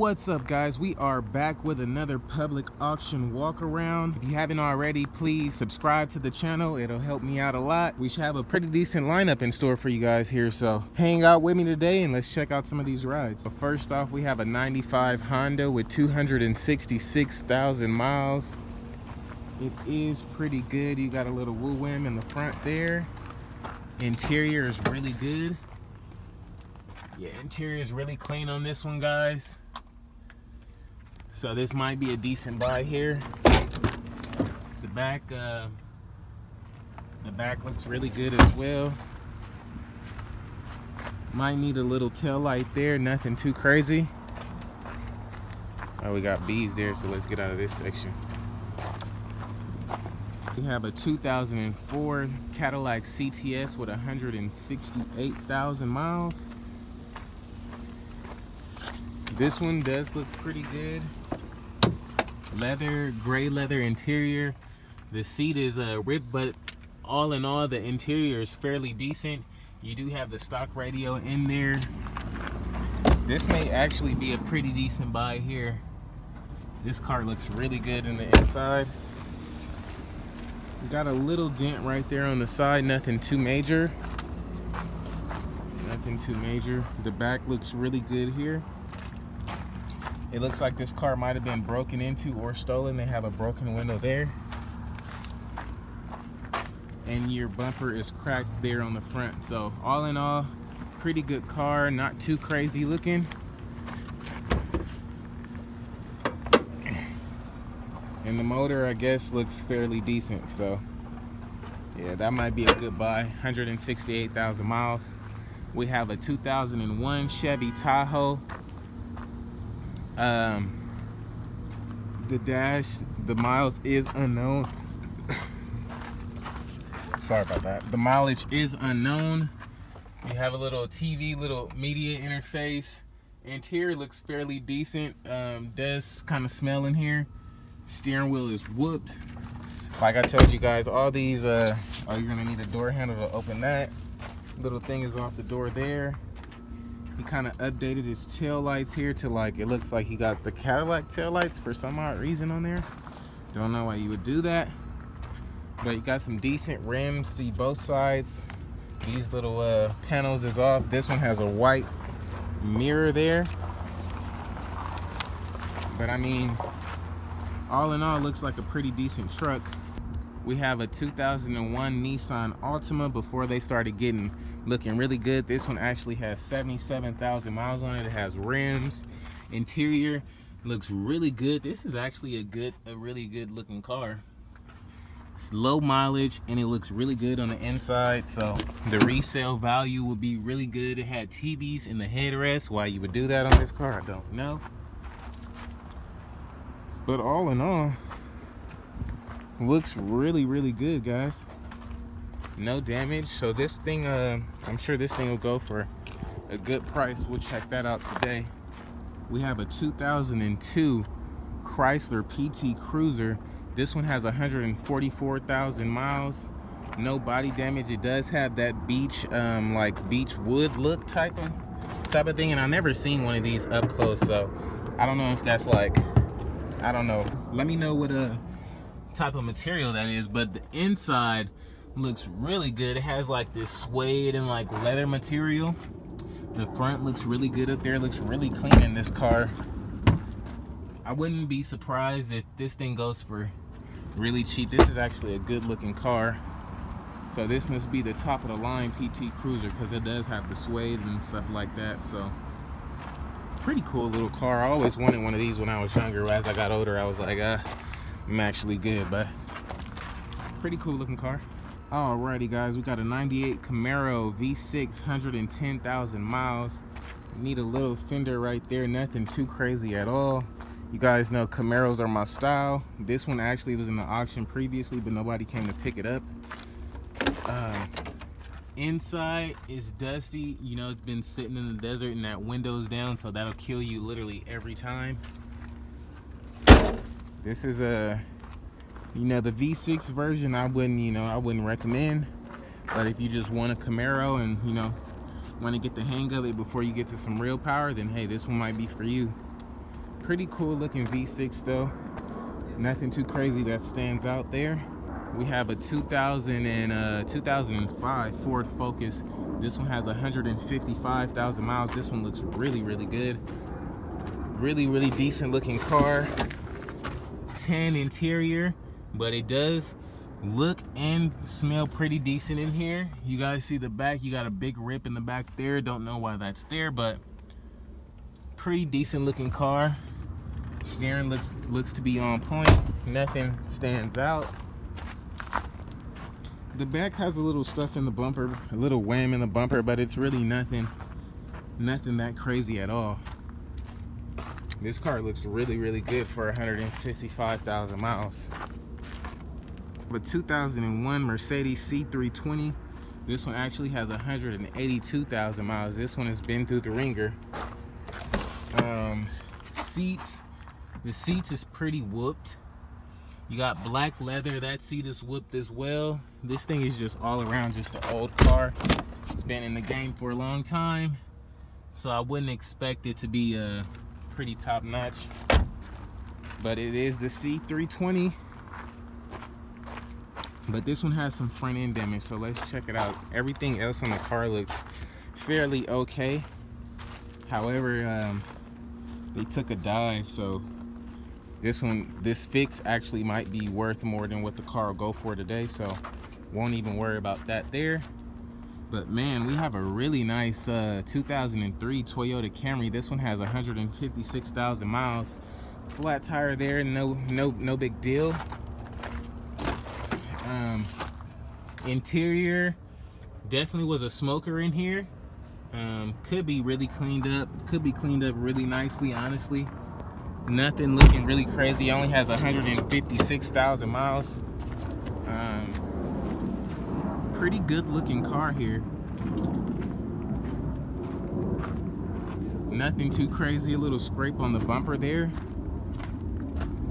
What's up, guys? We are back with another public auction walk around. If you haven't already, please subscribe to the channel. It'll help me out a lot. We should have a pretty decent lineup in store for you guys here, so hang out with me today and let's check out some of these rides. So first off, we have a 95 Honda with 266,000 miles. It is pretty good. You got a little woo wham in the front there. Interior is really good. Yeah, interior is really clean on this one, guys. So this might be a decent buy here. The back looks really good as well. Might need a little tail light there, nothing too crazy. Oh, we got bees there, so let's get out of this section. We have a 2004 Cadillac CTS with 168,000 miles. This one does look pretty good. Leather, gray leather interior. The seat is ripped, but all in all, the interior is fairly decent. You do have the stock radio in there. This may actually be a pretty decent buy here. This car looks really good in the inside. Got a little dent right there on the side, nothing too major. Nothing too major. The back looks really good here. It looks like this car might have been broken into or stolen. They have a broken window there. And your bumper is cracked there on the front. So all in all, pretty good car, not too crazy looking. And the motor, I guess, looks fairly decent. So yeah, that might be a good buy. 168,000 miles. We have a 2001 Chevy Tahoe. The miles is unknown. Sorry about that. The mileage is unknown. You have a little TV, little media interface. Interior looks fairly decent. Does kind of smell in here. Steering wheel is whooped. Like I told you guys, all these, oh, you're gonna need a door handle to open that. Little thing is off the door there. He kind of updated his tail lights here to, like, it looks like he got the Cadillac tail lights for some odd reason on there. Don't know why you would do that. But you got some decent rims. See both sides. These little panels is off. This one has a white mirror there. But I mean, all in all, looks like a pretty decent truck. We have a 2001 Nissan Altima before they started looking really good. This one actually has 77,000 miles on it. It has rims. Interior looks really good. This is actually a really good looking car. It's low mileage and it looks really good on the inside. So the resale value would be really good. It had TVs in the headrest. Why you would do that on this car, I don't know. But all in all, looks really good, guys. No damage. So this thing, I'm sure this thing will go for a good price. We'll check that out today. We have a 2002 Chrysler Pt Cruiser. This one has 144,000 miles. No body damage. It does have that beach, like beach wood look type of thing. And I've never seen one of these up close, so I don't know if that's like, I don't know. Let me know what type of material that is, but the inside looks really good. It has like this suede and like leather material. The front looks really good up there. It looks really clean in this car. I wouldn't be surprised if this thing goes for really cheap. This is actually a good looking car. So this must be the top of the line PT Cruiser because it does have the suede and stuff like that. So pretty cool little car. I always wanted one of these when I was younger. As I got older, I was like, I'm actually good, but pretty cool looking car. Alrighty, guys, we got a 98 Camaro V6, 110,000 miles. Need a little fender right there, nothing too crazy at all. You guys know Camaros are my style. This one actually was in the auction previously, but nobody came to pick it up. Inside is dusty. You know, it's been sitting in the desert and that window's down, so that'll kill you literally every time. This is a, you know, the V6 version I wouldn't recommend. But if you just want a Camaro and, you know, want to get the hang of it before you get to some real power, then hey, this one might be for you. Pretty cool looking V6 though. Nothing too crazy that stands out there. We have a 2005 Ford Focus. This one has 155,000 miles. This one looks really, really good. Really, really decent looking car. Tan interior, but it does look and smell pretty decent in here. You guys see the back, you got a big rip in the back there. Don't know why that's there, but pretty decent looking car. Steering looks to be on point. Nothing stands out. The back has a little stuff in the bumper, a little wham in the bumper, but it's really nothing that crazy at all. This car looks really, really good for 155,000 miles. A 2001 Mercedes C320. This one actually has 182,000 miles. This one has been through the ringer. Seats. The seats is pretty whooped. You got black leather. That seat is whooped as well. This thing is just all around just an old car. It's been in the game for a long time, so I wouldn't expect it to be pretty top notch. But it is the C320. But this one has some front end damage, so let's check it out. Everything else on the car looks fairly okay. However, they took a dive, so this fix actually might be worth more than what the car will go for today, so won't even worry about that there. But man, we have a really nice 2003 Toyota Camry. This one has 156,000 miles. Flat tire there, no big deal. Interior definitely was a smoker in here. Could be really cleaned up. Could be cleaned up really nicely, honestly. Nothing looking really crazy. Only has 156,000 miles. Pretty good looking car here. Nothing too crazy. A little scrape on the bumper there.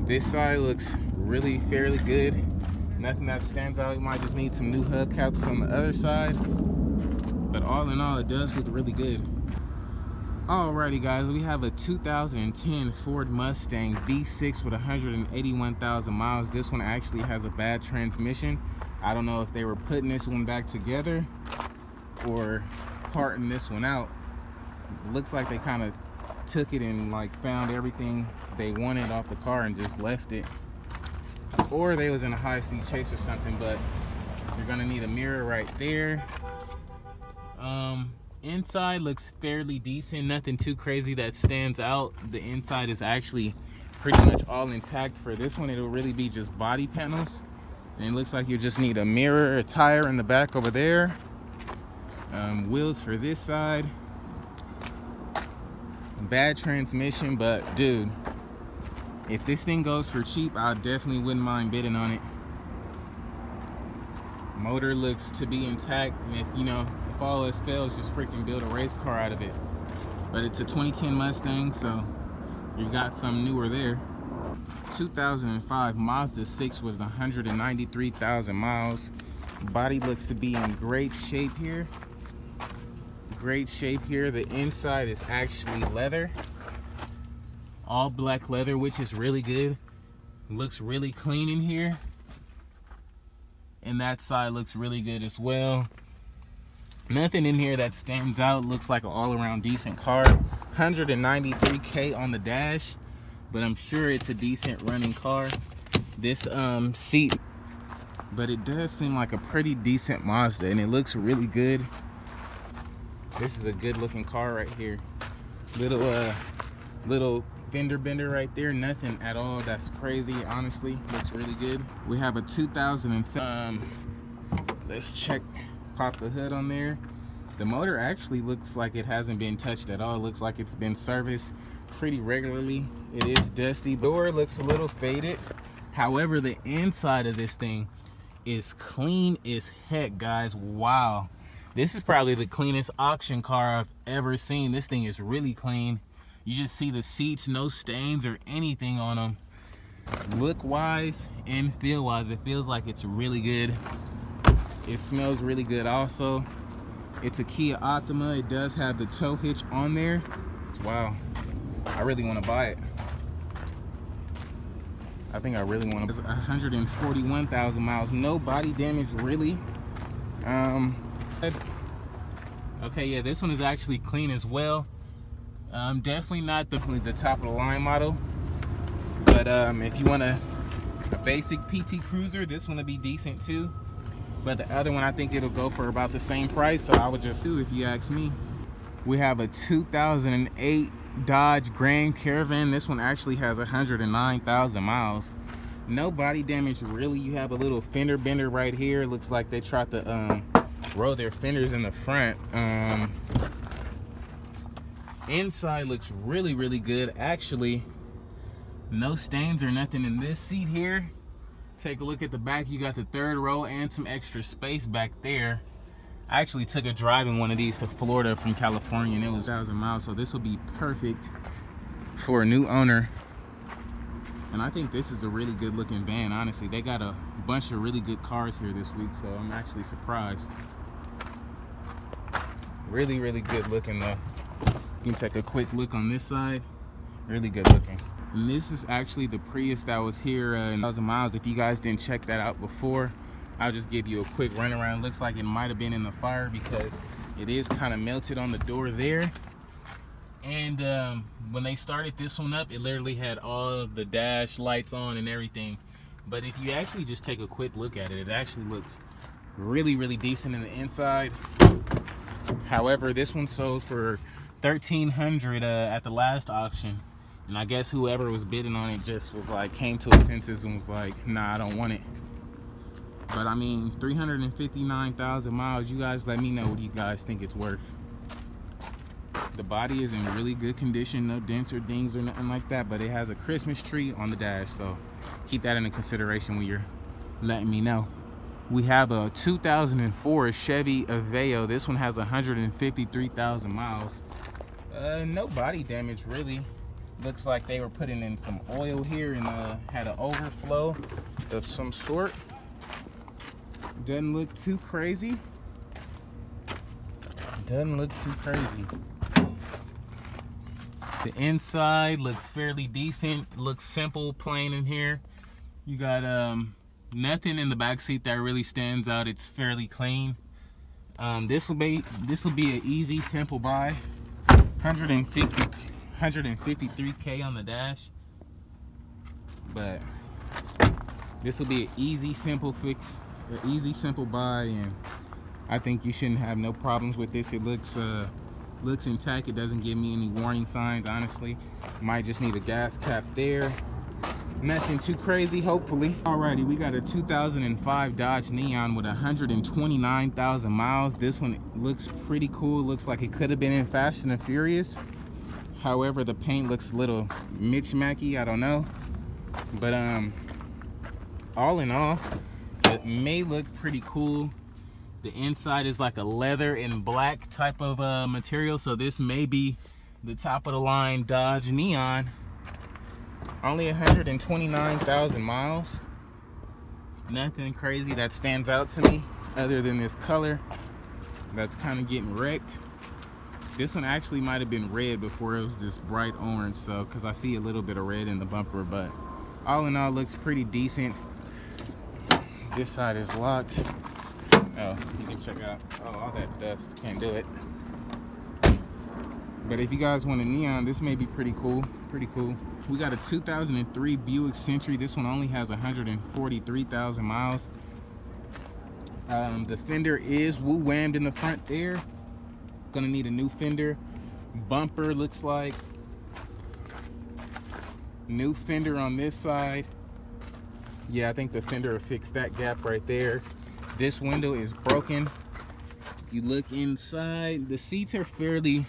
This side looks really fairly good. Nothing that stands out. You might just need some new hubcaps on the other side. But all in all, it does look really good. Alrighty guys, we have a 2010 Ford Mustang V6 with 181,000 miles. This one actually has a bad transmission. I don't know if they were putting this one back together or parting this one out. Looks like they kind of took it and like found everything they wanted off the car and just left it. Or they was in a high-speed chase or something, but you're gonna need a mirror right there. Inside looks fairly decent. Nothing too crazy that stands out. The inside is actually pretty much all intact. For this one, it'll really be just body panels. And it looks like you just need a mirror, a tire in the back over there. Wheels for this side. Bad transmission, but dude, if this thing goes for cheap, I definitely wouldn't mind bidding on it. Motor looks to be intact, and if all else fails, just freaking build a race car out of it. But it's a 2010 Mustang, so you got some newer there. 2005 Mazda 6 with 193,000 miles. Body looks to be in great shape here. Great shape here. The inside is actually leather. All black leather, which is really good. Looks really clean in here. And that side looks really good as well. Nothing in here that stands out. Looks like an all-around decent car. 193K on the dash, but I'm sure it's a decent running car. This seat, but it does seem like a pretty decent Mazda, and it looks really good. This is a good looking car right here. Little fender bender right there. Nothing at all that's crazy, honestly. Looks really good. We have a 2007. Let's check. Pop the hood on there. The motor actually looks like it hasn't been touched at all. It looks like it's been serviced pretty regularly. It is dusty. Door looks a little faded. However, the inside of this thing is clean as heck, guys. Wow. This is probably the cleanest auction car I've ever seen. This thing is really clean. You just see the seats, no stains or anything on them. Look wise and feel wise, it feels like it's really good. It smells really good also. It's a Kia Optima. It does have the tow hitch on there. Wow, I really want to buy it. I think I really want to. 141,000 miles. No body damage really. Okay, yeah, this one is actually clean as well. Definitely not the top of the line model, but if you want a basic PT Cruiser, this one will be decent too. But the other one, I think it'll go for about the same price, so I would just do, if you ask me. We have a 2008 Dodge Grand Caravan. This one actually has 109,000 miles. No body damage really. You have a little fender bender right here. It looks like they tried to roll their fenders in the front. Inside looks really, really good. Actually, no stains or nothing in this seat here. Take a look at the back. You got the third row and some extra space back there. I actually took a drive in one of these to Florida from California, and it was 1,000 miles, so this will be perfect for a new owner. And I think this is a really good looking van, honestly. They got a bunch of really good cars here this week, so I'm actually surprised. Really, really good looking though. You can take a quick look on this side. Really good looking. And this is actually the Prius that was here in 1,000 miles. If you guys didn't check that out before, I'll just give you a quick run around. Looks like it might have been in the fire because it is kind of melted on the door there. And when they started this one up, it literally had all of the dash lights on and everything. But if you actually just take a quick look at it, it actually looks really, really decent in the inside. However, this one sold for $1,300 at the last auction. And I guess whoever was bidding on it just was like, came to his senses and was like, nah, I don't want it. But I mean, 359,000 miles. You guys let me know what you guys think it's worth. The body is in really good condition, no dents or dings or nothing like that, but it has a Christmas tree on the dash, so keep that into consideration when you're letting me know. We have a 2004 Chevy Aveo. This one has 153,000 miles. No body damage really. Looks like they were putting in some oil here and had an overflow of some sort. Doesn't look too crazy. Doesn't look too crazy. The inside looks fairly decent. Looks simple, plain in here. You got nothing in the back seat that really stands out. It's fairly clean. This will be an easy, simple buy. 153K on the dash, but this will be an easy, simple fix, an easy, simple buy, and I think you shouldn't have no problems with this. It looks intact. It doesn't give me any warning signs, honestly. Might just need a gas cap there. Nothing too crazy, hopefully. Alrighty, we got a 2005 Dodge Neon with 129,000 miles. This one looks pretty cool. Looks like it could have been in Fast and the Furious. However, the paint looks a little mismatchy, I don't know. But all in all, it may look pretty cool. The inside is like a leather and black type of material, so this may be the top of the line Dodge Neon. Only 129,000 miles. Nothing crazy that stands out to me other than this color that's kind of getting wrecked. This one actually might have been red before it was this bright orange, so because I see a little bit of red in the bumper, but all in all looks pretty decent. This side is locked. Oh, you can check out all that dust. Can't do it. But if you guys want a Neon, this may be pretty cool. Pretty cool. We got a 2003 Buick Century. This one only has 143,000 miles. The fender is woo-whammed in the front there. Gonna need a new fender. Bumper looks like. New fender on this side. Yeah, I think the fender will fix that gap right there. This window is broken. You look inside, the seats are fairly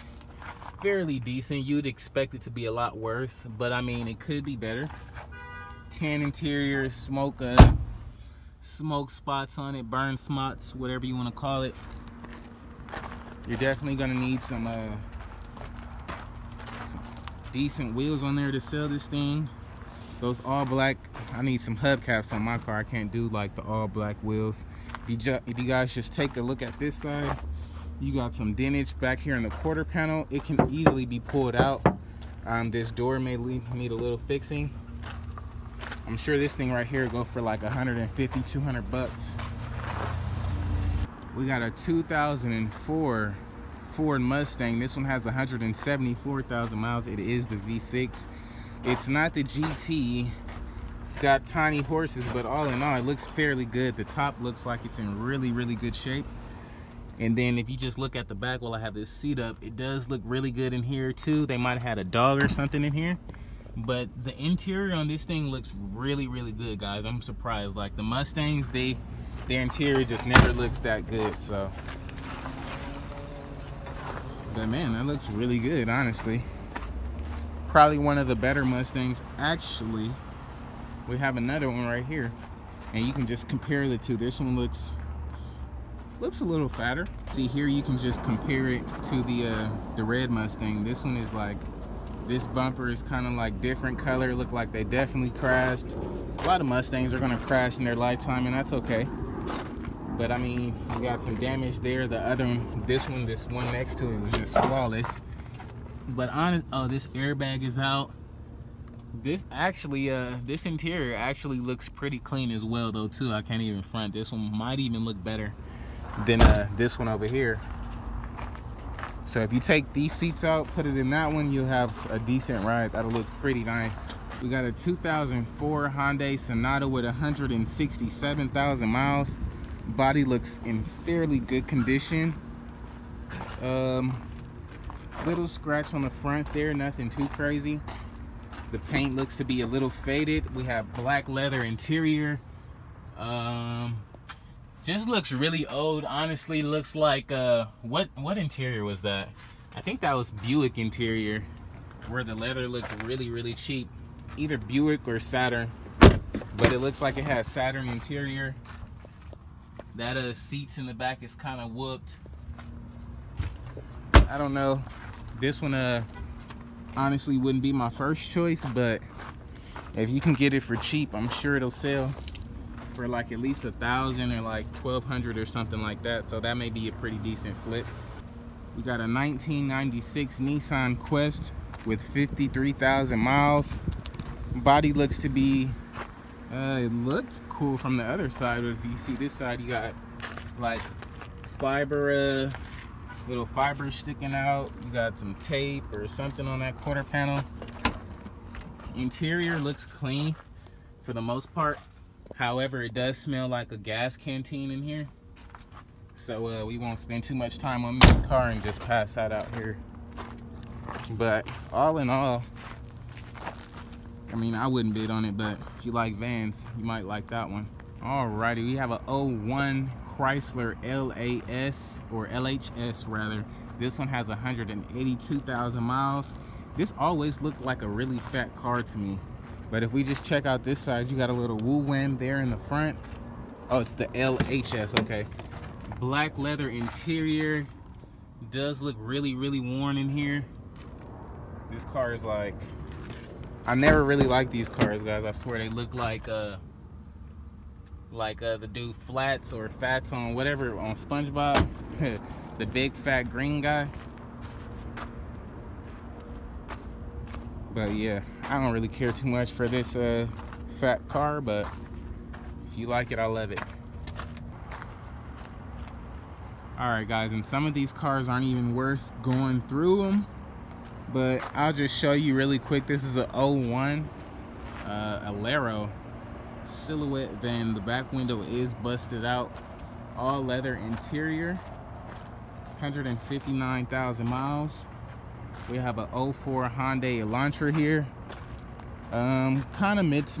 decent. You'd expect it to be a lot worse, but I mean, it could be better. Tan interior, smoke spots on it, burn spots, whatever you want to call it. You're definitely gonna need some decent wheels on there to sell this thing. Those all black, I need some hubcaps on my car. I can't do like the all black wheels. If you guys just take a look at this side, you got some dentage back here in the quarter panel. It can easily be pulled out. This door may need a little fixing. I'm sure this thing right here go for like 150, 200 bucks. We got a 2004 Ford Mustang. This one has 174,000 miles. It is the V6. It's not the GT. It's got tiny horses, but all in all, it looks fairly good. The top looks like it's in really, really good shape. And then if you just look at the back while I have this seat up, it does look really good in here too. They might have had a dog or something in here. But the interior on this thing looks really, really good, guys. I'm surprised. Like the Mustangs, their interior just never looks that good, so. But man, that looks really good, honestly. Probably one of the better Mustangs. Actually, we have another one right here. And you can just compare the two. This one looks a little fatter. See here, you can just compare it to the red Mustang. This one is like, this bumper is kind of like different color. Look like they definitely crashed. A lot of Mustangs are gonna crash in their lifetime, and that's okay. But I mean, you got some damage there. The other one, this one next to it was just flawless. But honest, oh, this airbag is out. This actually, this interior actually looks pretty clean as well though too. I can't even front. This one might even look better than this one over here. So if you take these seats out, put it in that one, you'll have a decent ride. That'll look pretty nice. We got a 2004 Honda Sonata with 167,000 miles. Body looks in fairly good condition. Little scratch on the front there, nothing too crazy. The paint looks to be a little faded. We have black leather interior. Just looks really old, honestly. Looks like what interior was that? I think that was Buick interior, where the leather looked really, really cheap. Either Buick or Saturn, but it looks like it has Saturn interior. That seats in the back is kind of whooped. I don't know. This one honestly wouldn't be my first choice, but if you can get it for cheap, I'm sure it'll sell for like at least 1,000 or like 1,200 or something like that. So that may be a pretty decent flip. We got a 1996 Nissan Quest with 53,000 miles. Body looks to be, it looked cool from the other side, but if you see this side, you got like fiber, little fibers sticking out. You got some tape or something on that quarter panel. Interior looks clean for the most part. However, it does smell like a gas canteen in here. So we won't spend too much time on this car and just pass that out here. But all in all, I mean, I wouldn't bid on it, but if you like vans, you might like that one. Alrighty, we have a 01 Chrysler LAS, or LHS rather. This one has 182,000 miles. This always looked like a really fat car to me. But if we just check out this side, you got a little woo-wham there in the front. Oh, it's the LHS, okay. Black leather interior. Does look really, really worn in here. This car is like, I never really liked these cars, guys. I swear they look like the dude Flats or Fats on whatever, on SpongeBob. The big fat green guy. But yeah, I don't really care too much for this fat car, but if you like it, I love it. Alright guys, and some of these cars aren't even worth going through them, but I'll just show you really quick. This is a 01 Alero silhouette van. The back window is busted out. All leather interior. 159,000 miles. We have a 04 Honda Elantra here. Kind of mixed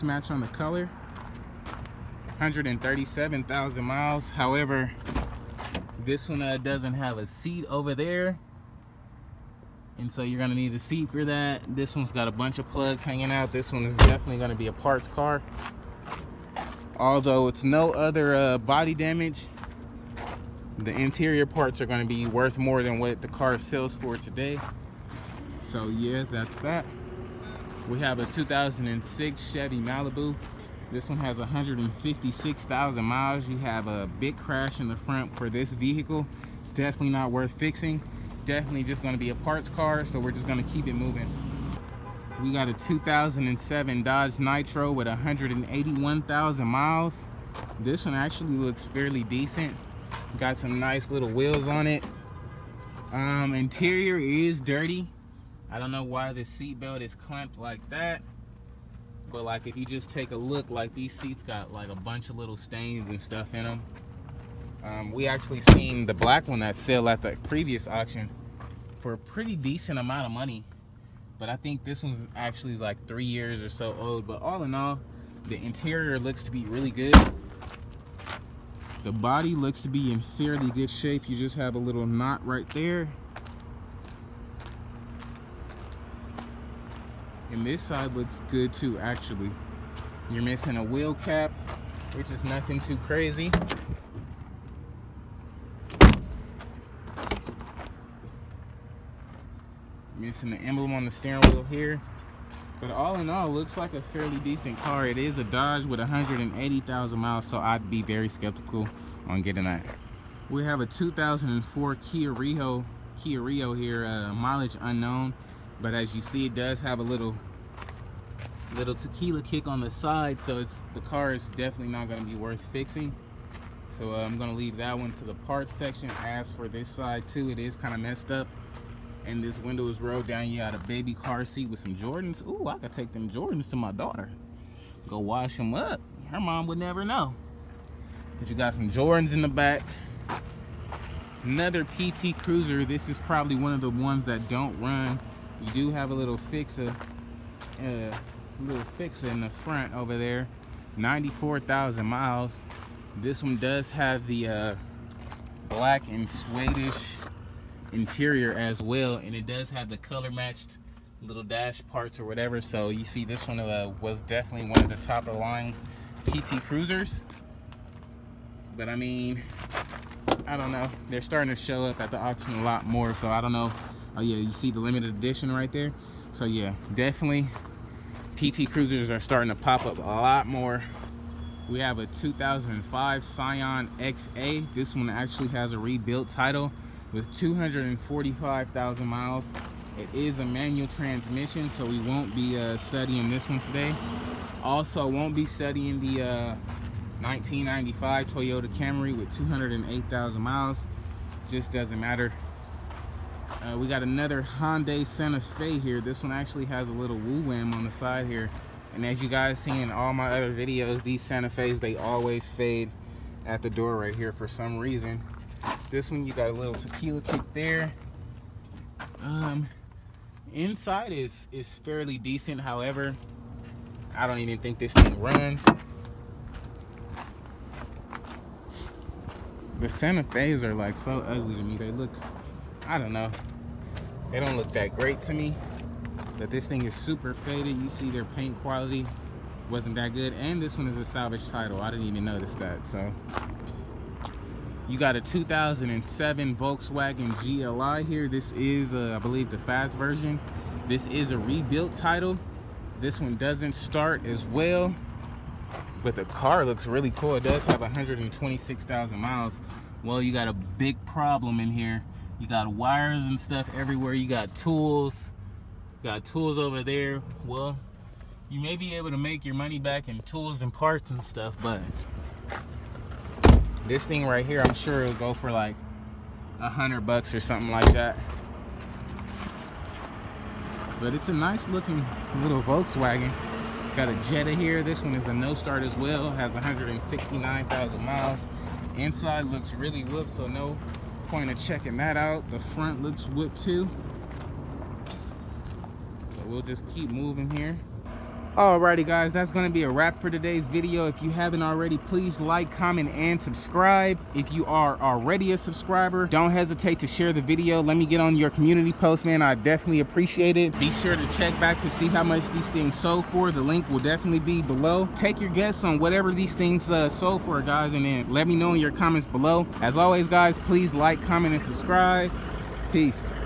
match on the color. 137,000 miles. However, this one doesn't have a seat over there, and so you're gonna need a seat for that. This one's got a bunch of plugs hanging out. This one is definitely gonna be a parts car. Although it's no other body damage, the interior parts are gonna be worth more than what the car sells for today. So yeah, that's that. We have a 2006 Chevy Malibu. This one has 156,000 miles. You have a big crash in the front for this vehicle. It's definitely not worth fixing. Definitely just gonna be a parts car, so we're just gonna keep it moving. We got a 2007 Dodge Nitro with 181,000 miles. This one actually looks fairly decent. Got some nice little wheels on it. Interior is dirty. I don't know why the seatbelt is clamped like that. But like if you just take a look, like these seats got like a bunch of little stains and stuff in them. We actually seen the black one that sell at the previous auction for a pretty decent amount of money. But I think this one's actually like 3 years or so old. But all in all, the interior looks to be really good. The body looks to be in fairly good shape. You just have a little knot right there. And this side looks good too, actually. You're missing a wheel cap, which is nothing too crazy. Missing the emblem on the steering wheel here. But all in all, looks like a fairly decent car. It is a Dodge with 180,000 miles, so I'd be very skeptical on getting that. We have a 2004 Kia Rio here, mileage unknown. But as you see, it does have a little tequila kick on the side, so the car is definitely not going to be worth fixing. So I'm going to leave that one to the parts section. As for this side too, it is kind of messed up. And this window is rolled down. You got a baby car seat with some Jordans. Ooh, I could take them Jordans to my daughter. Go wash them up. Her mom would never know. But you got some Jordans in the back. Another PT Cruiser. This is probably one of the ones that don't run. You do have a little fixer in the front over there. 94,000 miles. This one does have the black and suede-ish interior as well, and it does have the color matched little dash parts or whatever. So you see this one was definitely one of the top of the line PT Cruisers. But I mean, I don't know, they're starting to show up at the auction a lot more, so I don't know. Oh yeah, you see the limited edition right there. So yeah, definitely PT Cruisers are starting to pop up a lot more. We have a 2005 Scion Xa. This one actually has a rebuilt title with 245,000 miles. It is a manual transmission, so we won't be studying this one today. Also won't be studying the 1995 Toyota Camry with 208,000 miles. Just doesn't matter. We got another Honda Santa Fe here. This one actually has a little woo-wham on the side here. And as you guys seen in all my other videos, these Santa Fe's, they always fade at the door right here for some reason. This one, you got a little tequila kick there. Inside is fairly decent. However, I don't even think this thing runs. The Santa Fe's are like so ugly to me. They look, I don't know, they don't look that great to me. But this thing is super faded. You see their paint quality wasn't that good. And this one is a salvage title. I didn't even notice that. So you got a 2007 Volkswagen Gli here. This is, I believe, the fast version. This is a rebuilt title. This one doesn't start as well, but the car looks really cool. It does have 126,000 miles. Well, you got a big problem in here. You got wires and stuff everywhere. You got tools. Got tools over there. Well, you may be able to make your money back in tools and parts and stuff, but this thing right here, I'm sure it'll go for like $100 or something like that. But it's a nice looking little Volkswagen. Got a Jetta here. This one is a no start as well. Has 169,000 miles. Inside looks really whooped, so no point of checking that out. The front looks whooped too. So we'll just keep moving here. Alrighty guys, that's going to be a wrap for today's video. If you haven't already, please like, comment, and subscribe. If you are already a subscriber, don't hesitate to share the video. Let me get on your community post, man. I definitely appreciate it. Be sure to check back to see how much these things sold for. The link will definitely be below. Take your guess on whatever these things sold for, guys, and then let me know in your comments below. As always, guys, please like, comment, and subscribe. Peace.